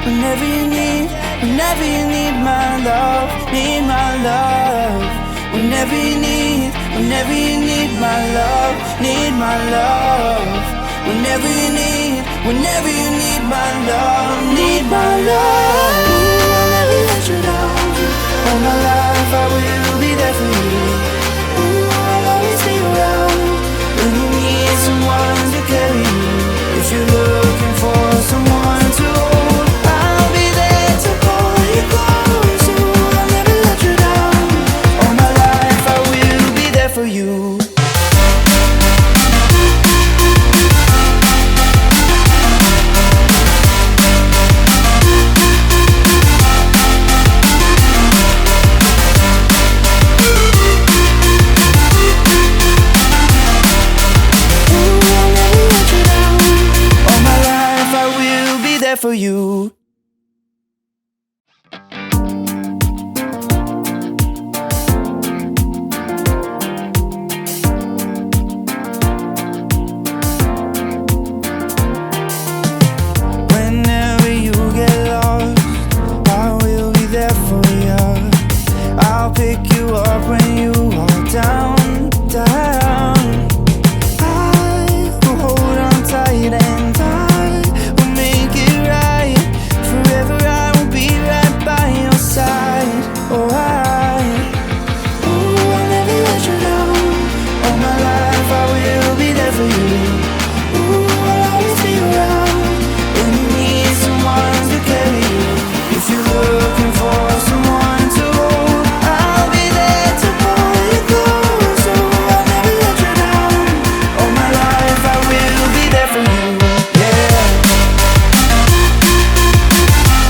whenever you need, whenever you need my love, need my love. Whenever you need, whenever you need my love, need my love. Whenever you need, whenever you need my love, need my love. Ooh, I'll never let you down. All my life I will be there for you. Ooh, I'll always be around when you need someone to carry you. If you're looking for someone to hold, I'll be there to pull you close. Ooh, I'll never let you down. All my life I will be there for you. For you.